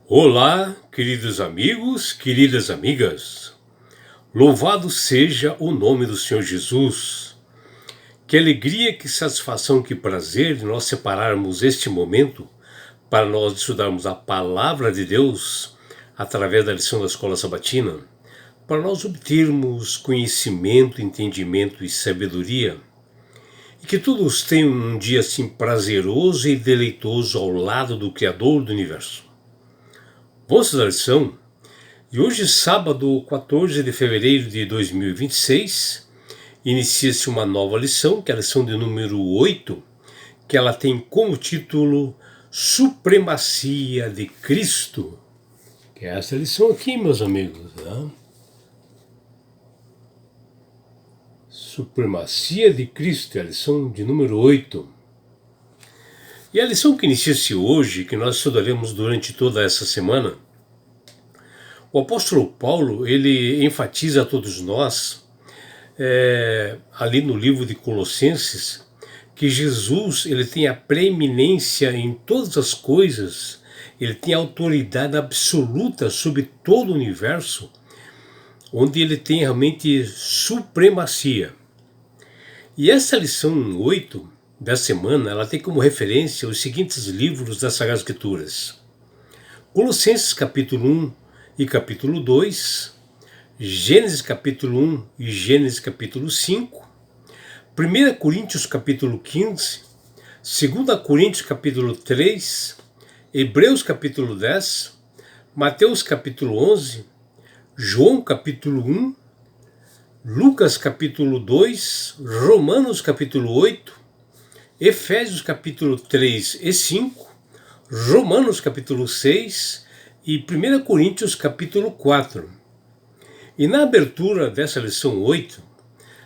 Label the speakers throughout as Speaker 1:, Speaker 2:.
Speaker 1: Olá, queridos amigos, queridas amigas. Louvado seja o nome do Senhor Jesus. Que alegria, que satisfação, que prazer de nós separarmos este momento para nós estudarmos a palavra de Deus através da lição da escola sabatina, para nós obtermos conhecimento, entendimento e sabedoria. E que todos tenham um dia assim prazeroso e deleitoso ao lado do Criador do Universo. Vamos estudar a lição? E hoje, sábado 14 de fevereiro de 2026, inicia-se uma nova lição, que é a lição de número 8, que ela tem como título Supremacia de Cristo. Que é essa lição aqui, meus amigos. Né? Supremacia de Cristo, é a lição de número 8. E a lição que inicia-se hoje, que nós estudaremos durante toda essa semana, o apóstolo Paulo, ele enfatiza a todos nós, ali no livro de Colossenses, que Jesus, ele tem a preeminência em todas as coisas, ele tem autoridade absoluta sobre todo o universo, onde ele tem realmente supremacia. E essa lição 8 da semana, ela tem como referência os seguintes livros das Sagradas Escrituras: Colossenses capítulo 1 e capítulo 2, Gênesis capítulo 1 e Gênesis capítulo 5, 1 Coríntios capítulo 15, 2 Coríntios capítulo 3, Hebreus capítulo 10, Mateus capítulo 11, João capítulo 1, Lucas capítulo 2, Romanos capítulo 8, Efésios capítulo 3 e 5, Romanos capítulo 6 e 1 Coríntios capítulo 4. E na abertura dessa lição 8,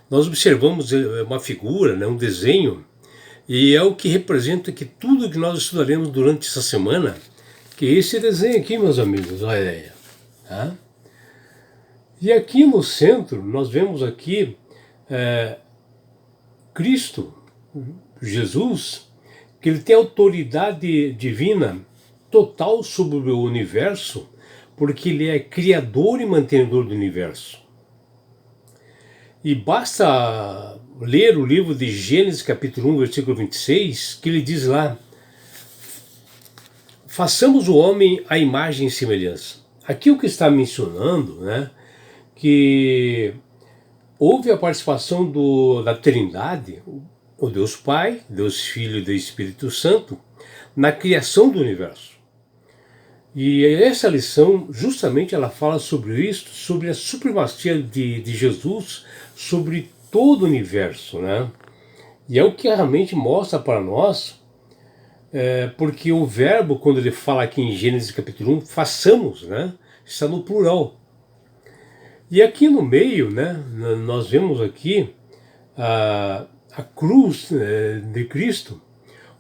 Speaker 1: nós observamos uma figura, um desenho, e é o que representa que tudo que nós estudaremos durante essa semana, que é esse desenho aqui, meus amigos, olha aí. Tá? E aqui no centro, nós vemos aqui Cristo, Jesus, que ele tem autoridade divina total sobre o universo, porque ele é criador e mantenedor do universo. E basta ler o livro de Gênesis capítulo 1, versículo 26, que ele diz lá: façamos o homem à imagem e semelhança. Aqui o que está mencionando, que houve a participação da Trindade, o Deus Pai, Deus Filho e Deus Espírito Santo, na criação do universo. E essa lição, justamente, ela fala sobre isso, sobre a supremacia de Jesus sobre todo o universo, E é o que realmente mostra para nós, porque o verbo, quando ele fala aqui em Gênesis capítulo 1, façamos, está no plural. E aqui no meio, nós vemos aqui a cruz de Cristo,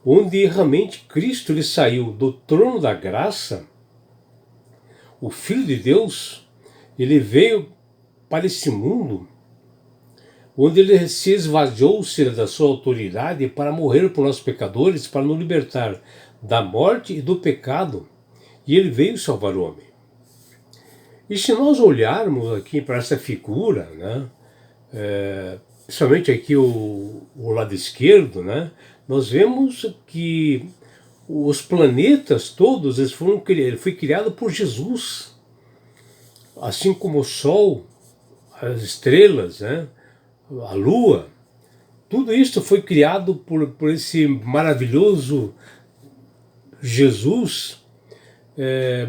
Speaker 1: onde realmente Cristo ele saiu do trono da graça. O Filho de Deus, ele para esse mundo, onde ele se esvaziou-se da sua autoridade para morrer por nós pecadores, para nos libertar da morte e do pecado, e ele veio salvar o homem. E se nós olharmos aqui para essa figura, principalmente aqui o lado esquerdo, nós vemos que os planetas todos, ele foi criado por Jesus, assim como o Sol, as estrelas, a Lua, tudo isso foi criado por esse maravilhoso Jesus,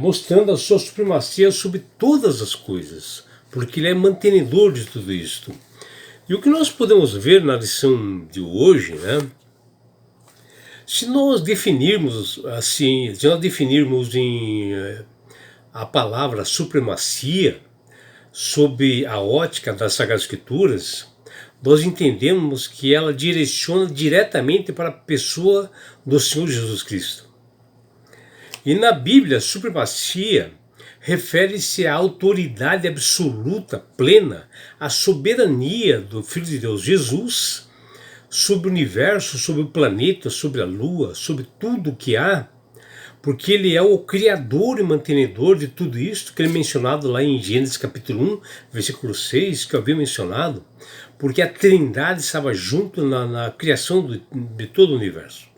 Speaker 1: mostrando a sua supremacia sobre todas as coisas, porque ele é mantenedor de tudo isto. E o que nós podemos ver na lição de hoje, se nós definirmos assim, a palavra supremacia sob a ótica das Sagradas Escrituras, nós entendemos que ela direciona diretamente para a pessoa do Senhor Jesus Cristo. E na Bíblia, supremacia refere-se à autoridade absoluta, plena, à soberania do Filho de Deus, Jesus, sobre o universo, sobre o planeta, sobre a Lua, sobre tudo o que há, porque ele é o criador e mantenedor de tudo isso que ele é mencionado lá em Gênesis capítulo 1, versículo 6, que eu havia mencionado, porque a Trindade estava junto na criação de todo o universo.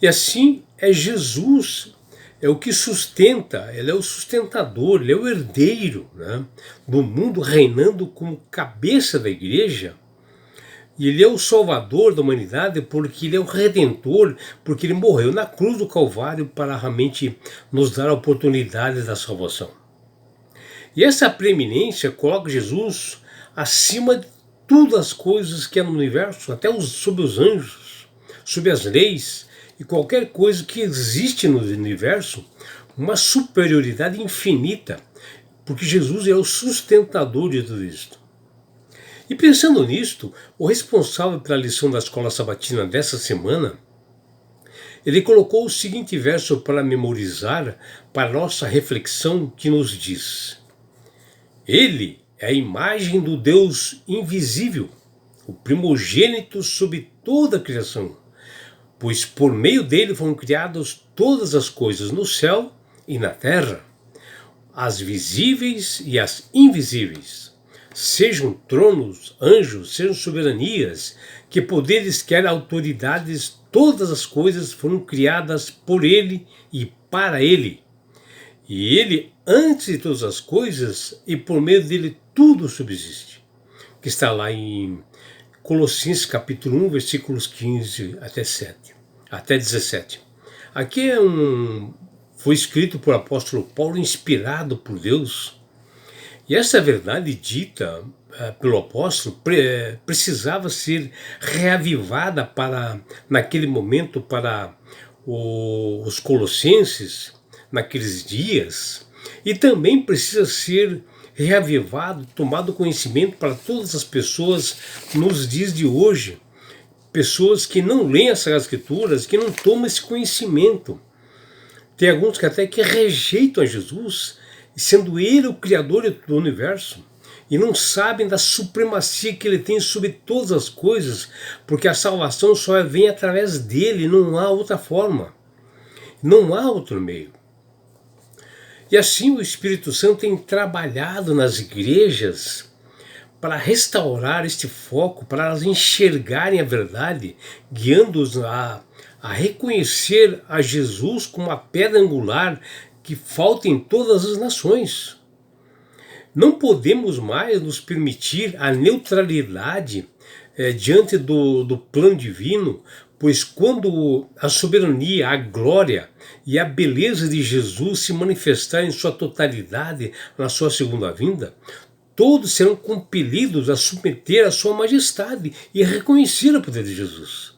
Speaker 1: E assim é Jesus, é o que sustenta, ele é o sustentador, ele é o herdeiro, né, do mundo, reinando como cabeça da igreja. E ele é o salvador da humanidade porque ele é o redentor, porque ele morreu na cruz do Calvário para realmente nos dar a oportunidade da salvação. E essa preeminência coloca Jesus acima de todas as coisas que há no universo, até sobre os anjos, sobre as leis e qualquer coisa que existe no universo, uma superioridade infinita, porque Jesus é o sustentador de tudo isso. E pensando nisto, o responsável pela lição da escola sabatina dessa semana, ele colocou o seguinte verso para memorizar, para nossa reflexão, que nos diz: Ele é a imagem do Deus invisível, o primogênito sobre toda a criação, pois por meio dele foram criadas todas as coisas no céu e na terra, as visíveis e as invisíveis, sejam tronos, anjos, sejam soberanias, que poderes, quer autoridades, todas as coisas foram criadas por ele e para ele. E ele, antes de todas as coisas, e por meio dele tudo subsiste. Que está lá em Colossenses capítulo 1, versículos 15 até 17. Aqui foi escrito por apóstolo Paulo, inspirado por Deus. E essa verdade dita pelo apóstolo precisava ser reavivada naquele momento para os colossenses, naqueles dias, e também precisa ser reavivado, tomado conhecimento para todas as pessoas nos dias de hoje, pessoas que não leem as Sagradas Escrituras, que não tomam esse conhecimento. Tem alguns que até que rejeitam a Jesus, sendo ele o criador do universo, e não sabem da supremacia que ele tem sobre todas as coisas, porque a salvação só vem através dele, não há outra forma, não há outro meio. E assim o Espírito Santo tem trabalhado nas igrejas para restaurar este foco, para elas enxergarem a verdade, guiando-os a reconhecer a Jesus como a pedra angular que falta em todas as nações. Não podemos mais nos permitir a neutralidade diante do plano divino, pois quando a soberania, a glória e a beleza de Jesus se manifestarem em sua totalidade na sua segunda vinda, todos serão compelidos a submeter a sua majestade e a reconhecer o poder de Jesus.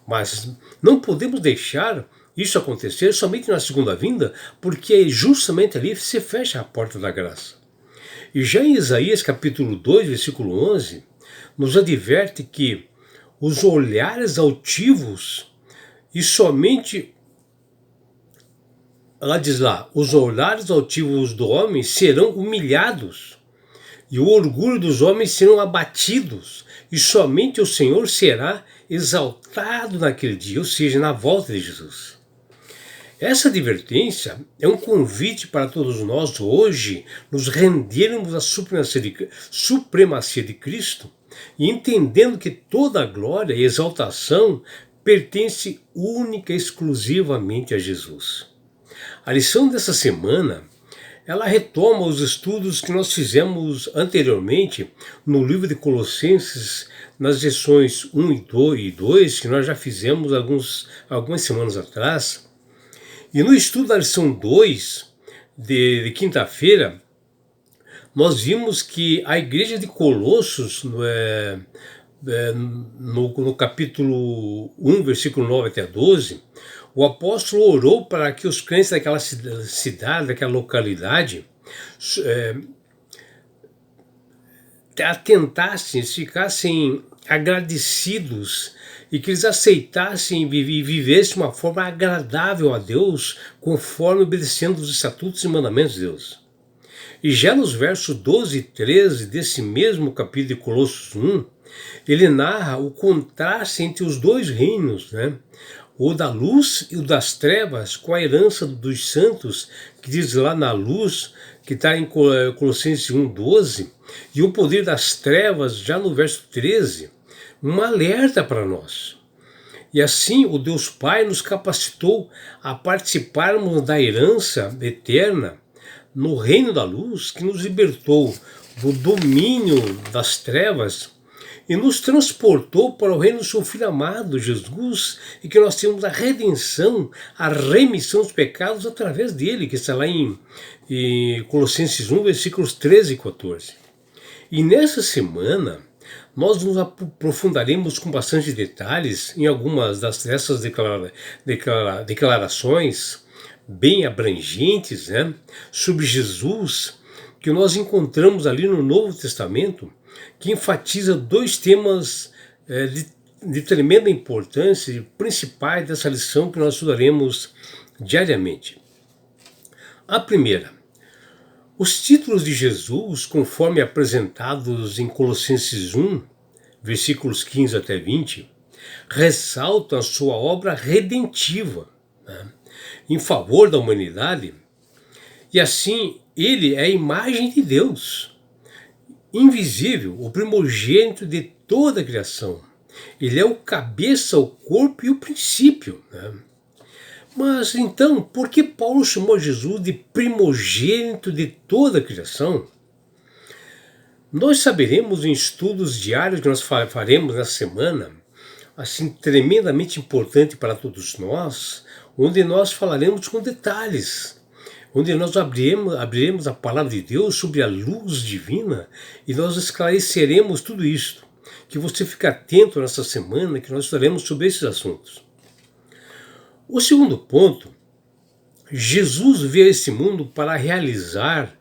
Speaker 1: Mas não podemos deixar isso acontecer somente na segunda vinda, porque justamente ali se fecha a porta da graça. E já em Isaías capítulo 2, versículo 11, nos adverte que os olhares altivos e somente, ela diz lá, os olhares altivos do homem serão humilhados, e o orgulho dos homens serão abatidos, e somente o Senhor será exaltado naquele dia, ou seja, na volta de Jesus. Essa advertência é um convite para todos nós hoje nos rendermos à supremacia de Cristo e entendendo que toda a glória e exaltação pertence única e exclusivamente a Jesus. A lição dessa semana, ela retoma os estudos que nós fizemos anteriormente no livro de Colossenses, nas lições 1 e 2, que nós já fizemos algumas semanas atrás. E no estudo da lição 2, de quinta-feira, nós vimos que a igreja de Colossos, no capítulo 1, versículo 9 até 12, o apóstolo orou para que os crentes daquela cidade, daquela localidade, atentassem, ficassem agradecidos e que eles aceitassem e vivessem de uma forma agradável a Deus, conforme obedecendo os estatutos e mandamentos de Deus. E já nos versos 12 e 13 desse mesmo capítulo de Colossos 1, ele narra o contraste entre os dois reinos, né? o da luz e o das trevas, com a herança dos santos, que diz lá na luz, que está em Colossenses 1,12, e o poder das trevas, já no verso 13, um alerta para nós. E assim o Deus Pai nos capacitou a participarmos da herança eterna no reino da luz, que nos libertou do domínio das trevas e nos transportou para o reino do seu Filho amado, Jesus, e que nós temos a redenção, a remissão dos pecados através dele, que está lá em Colossenses 1, versículos 13 e 14. E nessa semana, nós nos aprofundaremos com bastante detalhes em algumas dessas declarações bem abrangentes, né, sobre Jesus, que nós encontramos ali no Novo Testamento, que enfatiza dois temas de tremenda importância e principais dessa lição que nós estudaremos diariamente. A primeira, os títulos de Jesus, conforme apresentados em Colossenses 1, versículos 15 até 20, ressaltam a sua obra redentiva, né, em favor da humanidade, e assim ele é a imagem de Deus, invisível, o primogênito de toda a criação. Ele é o cabeça, o corpo e o princípio, né? Mas então, por que Paulo chamou Jesus de primogênito de toda a criação? Nós saberemos em estudos diários que nós faremos nessa semana, assim, tremendamente importante para todos nós, onde nós falaremos com detalhes, onde nós abriremos a palavra de Deus sobre a luz divina e nós esclareceremos tudo isso. Que você fique atento nessa semana que nós falaremos sobre esses assuntos. O segundo ponto, Jesus veio a esse mundo para realizar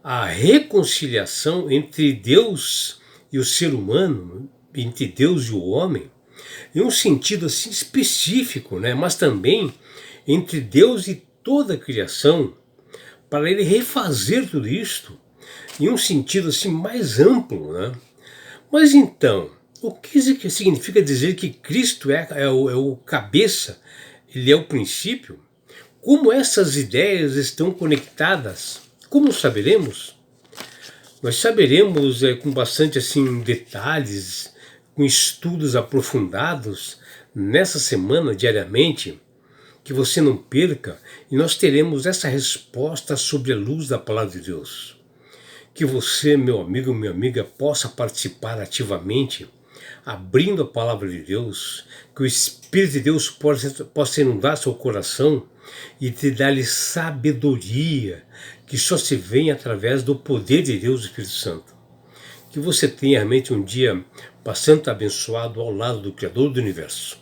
Speaker 1: a reconciliação entre Deus e o ser humano, entre Deus e o homem, em um sentido assim específico, né? Mas também entre Deus e toda a criação, para ele refazer tudo isto em um sentido assim mais amplo, né? Mas então, o que significa dizer que Cristo é o cabeça, ele é o princípio? Como essas ideias estão conectadas? Como saberemos? Nós saberemos com bastante assim detalhes, com estudos aprofundados nessa semana diariamente, que você não perca, e nós teremos essa resposta sobre a luz da palavra de Deus. Que você, meu amigo, minha amiga, possa participar ativamente, abrindo a palavra de Deus, que o Espírito de Deus possa inundar seu coração e te dar-lhe sabedoria, que só se vem através do poder de Deus, o Espírito Santo. Que você tenha realmente um dia bastante abençoado ao lado do Criador do Universo.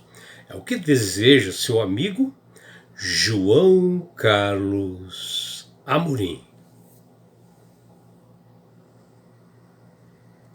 Speaker 1: É o que deseja seu amigo João Carlos Amorim.